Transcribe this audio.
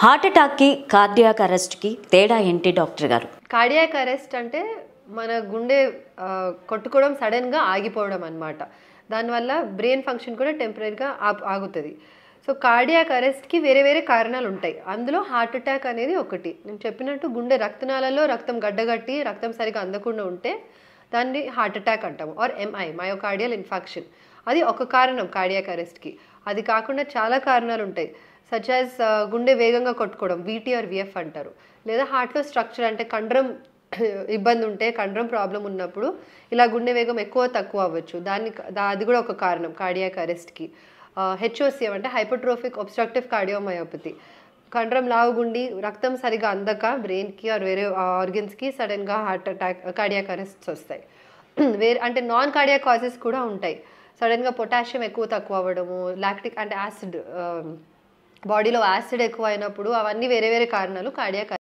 Heart అటాక్కి cardiac అరెస్ట్కి తేడా ఏంటి doctor గారు? కార్డియాక్ అరెస్ట్ అంటే మన గుండె కొట్టుకోవడం సడన్గా ఆగిపోవడం అనమాట. దానివల్ల బ్రెయిన్ ఫంక్షన్ కూడా టెంపరీగా ఆగుతుంది. సో కార్డియాక్ అరెస్ట్కి వేరే వేరే కారణాలు ఉంటాయి. అందులో హార్ట్ అటాక్ అనేది ఒకటి. నేను చెప్పినట్టు గుండె రక్తనాళాల్లో రక్తం గడ్డగట్టి రక్తం సరిగా అందకుండా ఉంటే దాన్ని హార్ట్ అటాక్ అంటాము. Or MI myocardial infarction. అది ఒక కారణం కార్డియాక్ అరెస్ట్కి. అది కాకుండా చాలా కారణాలు ఉంటాయి. సచ్ యాజ్ గుండె వేగంగా కొట్టుకోవడం, వీటీ ఆర్ విఎఫ్ అంటారు. లేదా హార్ట్లో స్ట్రక్చర్ అంటే కండరం ఇబ్బంది ఉంటే, కండరం ప్రాబ్లం ఉన్నప్పుడు ఇలా గుండె వేగం ఎక్కువ తక్కువ అవ్వచ్చు. అది కూడా ఒక కారణం కార్డియాక్ అరెస్ట్కి. హెచ్ఓసిఎం అంటే హైపర్ట్రోఫిక్ ఒబ్స్ట్రక్టివ్ కార్డియోమయోపతి. కండరం లావుగుండి రక్తం సరిగా అందక బ్రెయిన్కి ఆర్ వేరే ఆర్గన్స్కి సడన్గా హార్ట్ అటాక్ కార్డియాక్ అరెస్ట్స్ వస్తాయి. అంటే నాన్ కార్డియాక్ కాజెస్ కూడా ఉంటాయి. సడన్గా పొటాషియం ఎక్కువ తక్కువ అవ్వడము, లాక్టిక్ అంటే యాసిడ్ బాడీలో యాసిడ్ ఎక్కువ అయినప్పుడు, అవన్నీ వేరే వేరే కారణాలు కార్డియాక్